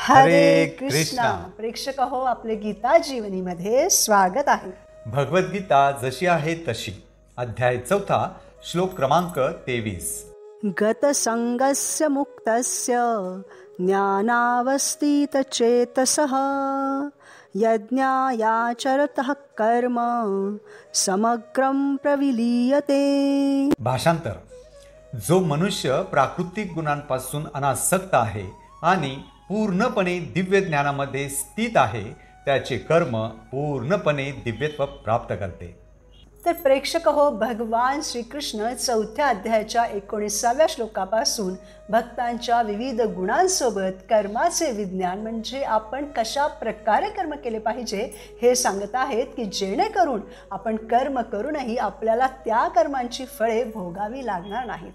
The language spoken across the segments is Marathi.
हरे कृष्णा. प्रेक्षक हो, आपले गीता जीवनीमध्ये स्वागत आहे. भगवद्गीता जशी आहे तशी, अध्याय 4, श्लोक क्रमांक 23. गतसंगस्य मुक्तस्य ज्ञानावस्थित चेतसः यज्ञायाचरतः कर्म समग्रं प्रविलीयते. भाषांतर: जो मनुष्य प्राकृतिक गुणांपासून अनासक्त आहे आणि पूर्णपणे दिव्य ज्ञानामध्ये स्थित आहे, त्याचे कर्म पूर्णपणे दिव्यत्व प्राप्त करते. तर प्रेक्षक हो, भगवान श्रीकृष्ण 4थ्या अध्यायाच्या 19व्या श्लोकापासून भक्तांच्या विविध गुणांसोबत कर्माचे विज्ञान म्हणजे आपण कशा प्रकारे कर्म केले पाहिजे हे सांगत आहेत, की जेणेकरून आपण कर्म करूनही आपल्याला त्या कर्मांची फळे भोगावी लागणार नाहीत.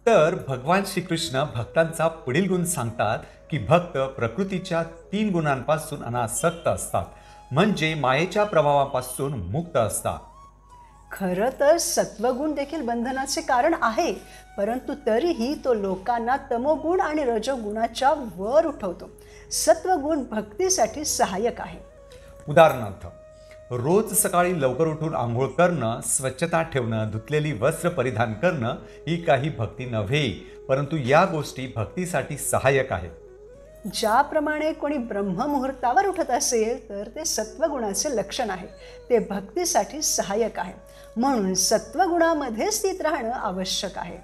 तर भगवान श्रीकृष्ण भक्तांचा पुढील गुण सांगतात की भक्त प्रकृतीच्या 3 गुणांपासून अनासक्त असतात, म्हणजे मायेच्या प्रभावापासून मुक्त असतात. खरं तर सत्वगुण देखील बंधनाचे कारण आहे, परंतु तरीही तो लोकांना तमोगुण आणि रजोगुणाच्या वर उठवतो. सत्वगुण भक्तीसाठी सहाय्यक आहे. उदाहरणार्थ, रोज सकाळी लवकर उठून आंघोळ करणं, स्वच्छता ठेवणं, धुतलेली वस्त्र परिधान करणं ही काही भक्ती नव्हे, परंतु या गोष्टी भक्तीसाठी सहाय्यक आहेत. ज्याप्रमाणे कोणी ब्रह्ममुहूर्तावर उठत असेल तर ते सत्वगुणाचे लक्षण आहे, ते भक्तीसाठी सहाय्यक आहे. म्हणून सत्वगुणामध्ये स्थित राहणं आवश्यक आहे.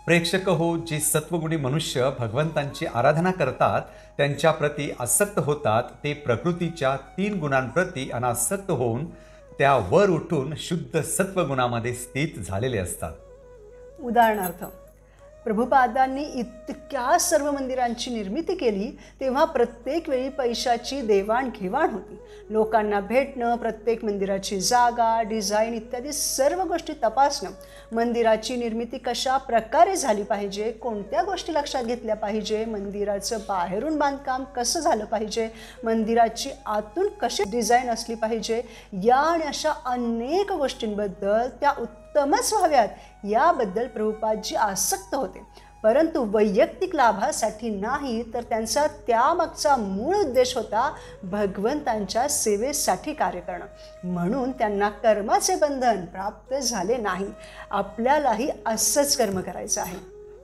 प्रेक्षक हो, जे सत्वगुणी मनुष्य भगवंतांची आराधना करतात, त्यांच्या प्रती आसक्त होतात, ते प्रकृतीच्या 3 गुणांप्रती अनासक्त होऊन त्यावर उठून शुद्ध सत्वगुणामध्ये स्थित झालेले असतात. उदाहरणार्थ, प्रभुपादांनी इतक्या सर्व मंदिरांची निर्मिती केली, तेव्हा प्रत्येक वेळी पैशाची देवाणघेवाण होती. लोकांना भेटणं, प्रत्येक मंदिराची जागा, डिझाईन इत्यादी सर्व गोष्टी तपासणं, मंदिराची निर्मिती कशा प्रकारे झाली पाहिजे, कोणत्या गोष्टी लक्षात घेतल्या पाहिजे, मंदिराचं बाहेरून बांधकाम कसं झालं पाहिजे, मंदिराची आतून कशी डिझाईन असली पाहिजे, या आणि अशा अनेक गोष्टींबद्दल त्या उत्तमच व्हाव्यात याबद्दल प्रभुपादजी आसक्त होते. परंतु वैयक्तिक लाभासाठी नाही, तर त्यांचा त्यामागचा मूळ उद्देश होता भगवंतांच्या सेवेसाठी कार्य करणं. म्हणून त्यांना कर्माचे बंधन प्राप्त झाले नाही. आपल्यालाही असंच कर्म करायचं आहे.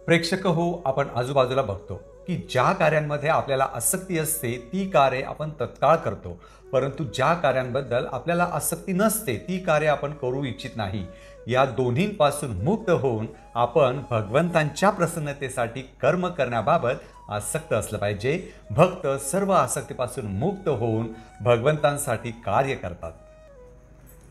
प्रेक्षक हो, आपण आजूबाजूला बघतो की ज्या कार्यांमध्ये आपल्याला आसक्ती असते ती कार्ये आपण तत्काळ करतो, परंतु ज्या कार्यांबद्दल आपल्याला आसक्ती नसते ती कार्य आपण करू इच्छित नाही. या दोन्हींपासून मुक्त होऊन आपण भगवंतांच्या प्रसन्नतेसाठी कर्म करण्याबाबत आसक्त असलं पाहिजे. भक्त सर्व आसक्तीपासून मुक्त होऊन भगवंतांसाठी कार्य करतात.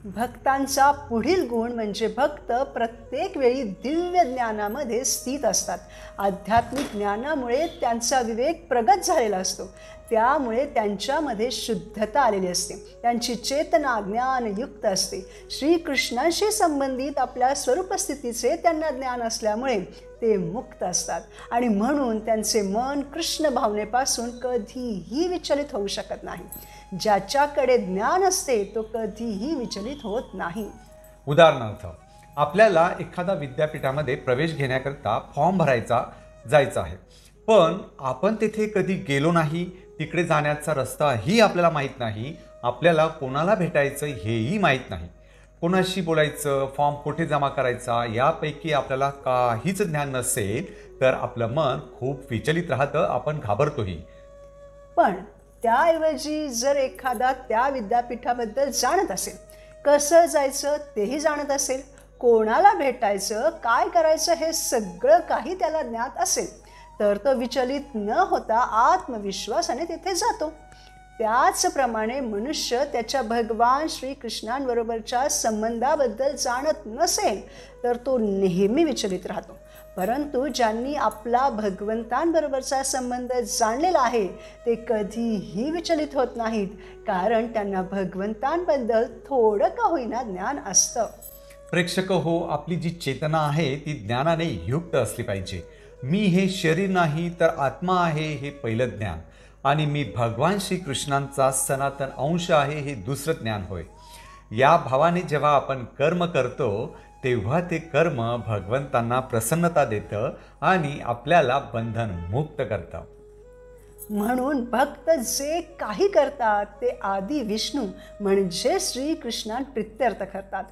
भक्तांचा पुढील गुण म्हणजे भक्त प्रत्येक वेळी दिव्य ज्ञानामध्ये स्थित असतात. आध्यात्मिक ज्ञानामुळे त्यांचा विवेक प्रगत झालेला असतो, त्यामुळे त्यांच्यामध्ये शुद्धता आलेली असते. त्यांची चेतना ज्ञानयुक्त असते. श्रीकृष्णाशी संबंधित आपल्या स्वरूपस्थितीचे त्यांना ज्ञान असल्यामुळे ते मुक्त असतात आणि म्हणून त्यांचे मन कृष्ण भावनेपासून कधीही विचलित होऊ शकत नाही. ज्याच्याकडे ज्ञान असते तो कधीही विचलित होत नाही. उदाहरणार्थ, आपल्याला एखाद्या विद्यापीठामध्ये प्रवेश घेण्याकरता फॉर्म भरायचा जायचा आहे, पण आपण तेथे कधी गेलो नाही, तिकडे जाण्याचा रस्ताही आपल्याला माहीत नाही, आपल्याला कोणाला भेटायचं हेही माहीत नाही, कोणाशी बोलायचं, फॉर्म कुठे जमा करायचा यापैकी आपल्याला काहीच ज्ञान नसेल, तर आपलं मन खूप विचलित राहतं, आपण घाबरतोही. पण त्याऐवजी जर एखादा त्या विद्यापीठाबद्दल जाणत असेल, कसं जायचं तेही जाणत असेल, कोणाला भेटायचं, काय करायचं हे सगळं काही त्याला ज्ञात असेल, तर तो विचलित न होता आत्मविश्वासाने तिथे जातो. त्याचप्रमाणे मनुष्य त्याच्या भगवान श्रीकृष्णांबरोबरच्या संबंधाबद्दल जाणत नसेल तर तो नेहमी विचलित राहतो. परंतु ज्यांनी आपला भगवंतांबरोबरचा संबंध जाणलेला आहे ते कधीही विचलित होत नाहीत, कारण त्यांना भगवंतांबद्दल थोडं का होईना ज्ञान असतं. प्रेक्षक हो, आपली जी चेतना आहे ती ज्ञानाने युक्त असली पाहिजे. मी हे शरीर नाही तर आत्मा आहे हे पहिलं ज्ञान, आणि मी भगवान श्रीकृष्णांचा सनातन अंश आहे हे दुसरं ज्ञान होय. या भावाने जेव्हा आपण कर्म करतो तेव्हा ते कर्म भगवंतांना प्रसन्नता देतं आणि आपल्याला बंधन मुक्त करतं. म्हणून भक्त जे काही करतात ते आदी विष्णू म्हणजे श्रीकृष्णां प्रित्यर्थ करतात.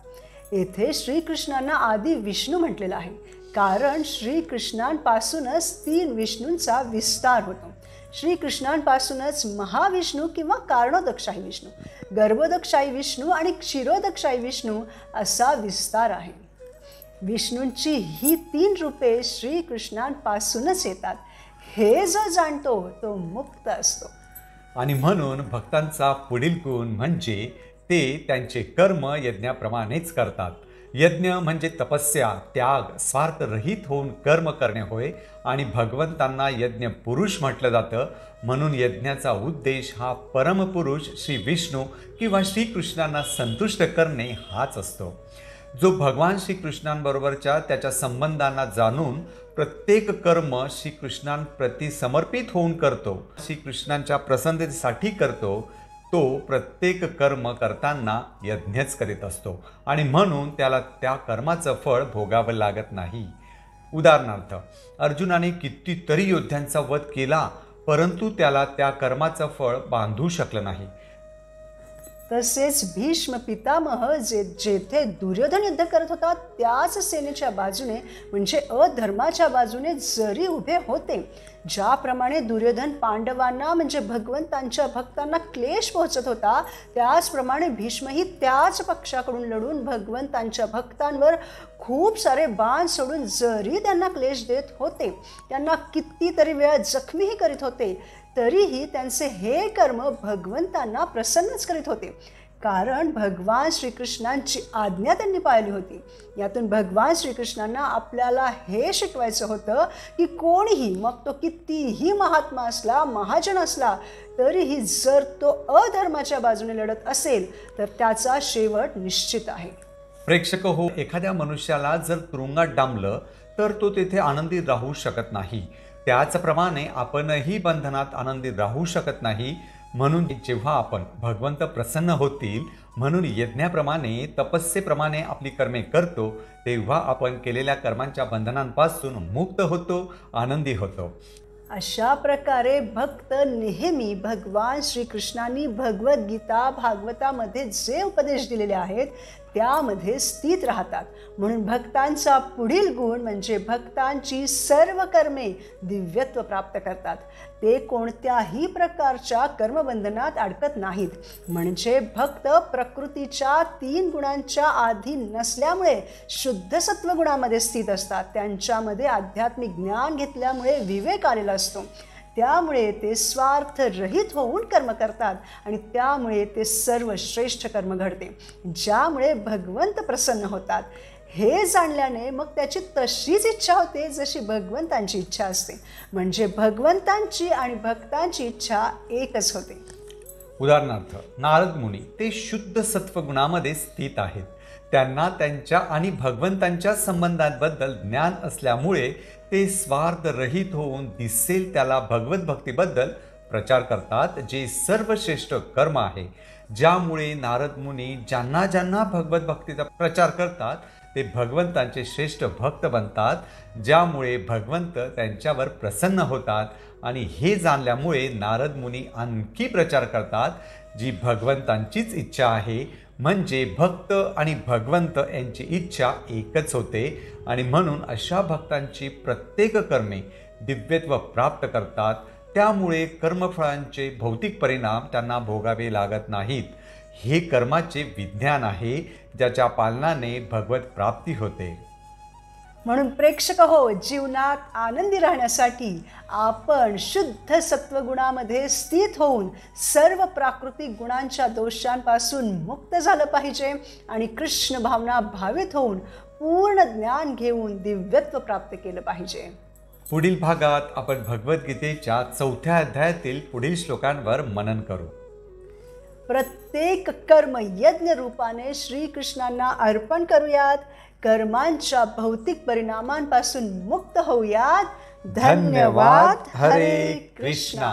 येथे श्रीकृष्णांना आदी विष्णू म्हटलेलं आहे कारण श्रीकृष्णांपासूनच 3 विष्णूंचा विस्तार होतो. श्रीकृष्णांपासूनच महाविष्णू किंवा कारणोदकशाही विष्णू, गर्भोदकशाही विष्णू आणि क्षीरोदकशाही विष्णू असा विस्तार आहे. विष्णूंची ही 3 रूपे श्रीकृष्णांपासूनच येतात. हे जो जाणतो तो मुक्त असतो. आणि म्हणून भक्तांचा पुढील गुण म्हणजे ते त्यांचे कर्म यज्ञाप्रमाणेच करतात. यज्ञ म्हणजे तपस्या, त्याग, स्वार्थरहित होऊन कर्म करणे होय. आणि भगवंतांना यज्ञ पुरुष म्हटलं जातं. म्हणून यज्ञाचा उद्देश हा परमपुरुष श्री विष्णू किंवा श्रीकृष्णांना संतुष्ट करणे हाच असतो. जो भगवान श्रीकृष्णांबरोबरच्या त्याच्या संबंधांना जाणून प्रत्येक कर्म श्रीकृष्णांप्रती समर्पित होऊन करतो, श्रीकृष्णांच्या प्रसन्नतेसाठी करतो, तो प्रत्येक कर्म करताना यज्ञच करीत असतो आणि म्हणून त्याला त्या कर्माचं फळ भोगावं लागत नाही. उदाहरणार्थ, अर्जुनाने कितीतरी योद्ध्यांचा वध केला परंतु त्याला त्या कर्माचं फळ बांधू शकलं नाही. तसेच भीष्म पितामह जेथे दुर्योधन युद्ध करत होता त्याच सेनेच्या बाजूने म्हणजे अधर्माच्या बाजूने जरी उभे होते, ज्याप्रमाणे दुर्योधन पांडवांना म्हणजे भगवंतांच्या भक्तांना क्लेश पोहोचत होता, त्याचप्रमाणे भीष्मही त्याच पक्षाकडून लढून भगवंतांच्या भक्तांवर खूप सारे बाण सोडून जरी त्यांना क्लेश देत होते, त्यांना कितीतरी वेळा जखमीही करीत होते, तरीही त्यांचे हे कर्म भगवंतांना प्रसन्नच करीत होते. कारण भगवान श्रीकृष्णांची आज्ञा त्यांनी पाळली होती. यातून भगवान श्रीकृष्णांना आपल्याला हे शिकवायचं होतं की कोणीही, मग तो कितीही महात्मा असला, महाजन असला, तरीही जर तो अधर्माच्या बाजूने लढत असेल तर त्याचा शेवट निश्चित आहे. प्रेक्षक हो, एखाद्या मनुष्याला जर तुरुंगात डांबलं तर तो तेथे आनंदी राहू शकत नाही. त्याचप्रमाणे आपणही बंधनात आनंदी राहू शकत नाही. म्हणून जेव्हा आपण भगवंत प्रसन्न होतील म्हणून यज्ञाप्रमाणे, तपस्येप्रमाणे आपली कर्मे करतो, तेव्हा आपण केलेल्या कर्मांच्या बंधनांपासून मुक्त होतो, आनंदी होतो. अशा प्रकारे भक्त नेहमी भगवान श्रीकृष्णांनी भगवद्गीता भागवतामध्ये जे उपदेश दिलेले आहेत त्यामध्ये स्थित राहतात. म्हणून भक्तांचा पुढील गुण म्हणजे भक्तांची सर्व कर्मे दिव्यत्व प्राप्त करतात. ते कोणत्याही प्रकारच्या कर्मबंधनात अडकत नाहीत. म्हणजे भक्त प्रकृतीच्या 3 गुणांच्या अधीन नसल्यामुळे शुद्ध सत्वगुणामध्ये स्थित असतात. त्यांच्यामध्ये आध्यात्मिक ज्ञान घेतल्यामुळे विवेक आलेला असतो. त्यामुळे ते स्वार्थरहित होऊन कर्म करतात आणि त्यामुळे ते सर्व श्रेष्ठ कर्म घडते, ज्यामुळे भगवंत प्रसन्न होतात. हे जाणल्याने मग त्याची तशीच इच्छा होते जशी भगवंतांची इच्छा असते. म्हणजे भगवंतांची आणि भक्तांची इच्छा एकच होते. उदाहरणार्थ, नारद मुनी ते शुद्ध सत्वगुणामध्ये स्थित आहेत. त्यांना त्यांच्या आणि भगवंतांच्या संबंधांबद्दल ज्ञान असल्यामुळे ते स्वार्थरहित होऊन दिसेल त्याला भगवत भक्तीबद्दल प्रचार करतात, जे सर्वश्रेष्ठ कर्म आहे. ज्यामुळे नारद मुनी ज्यांना ज्यांना भगवत भक्तीचा प्रचार करतात ते भगवंतांचे श्रेष्ठ भक्त बनतात, ज्यामुळे भगवंत त्यांच्यावर प्रसन्न होतात. आणि हे जाणल्यामुळे नारद मुनी आणखी प्रचार करतात, जी भगवंतांचीच इच्छा आहे. म्हणजे भक्त आणि भगवंत यांची इच्छा एकच होते आणि म्हणून अशा भक्तांची प्रत्येक कर्मे दिव्यत्व प्राप्त करतात. त्यामुळे कर्मफळांचे भौतिक परिणाम त्यांना भोगावे लागत नाहीत. हे कर्माचे विज्ञान आहे, ज्याच्या पालनाने भगवत प्राप्ती होते. म्हणून प्रेक्षक हो, जीवनात आनंदी राहण्यासाठी आपण शुद्ध सत्वगुणामध्ये स्थित होऊन सर्व प्राकृतिक गुणांच्या दोषांपासून मुक्त झालं पाहिजे आणि कृष्ण भावना भावित होऊन पूर्ण ज्ञान घेऊन दिव्यत्व प्राप्त केलं पाहिजे. पुढील भागात आपण भगवद्गीतेच्या 4थ्या अध्यायातील पुढील श्लोकांवर मनन करू. प्रत्येक कर्म यज्ञ रूपाने श्रीकृष्णांना अर्पण करूयात. कर्मांच्या भौतिक परिणामांपासून मुक्त होऊयात. धन्यवाद. हरे कृष्णा.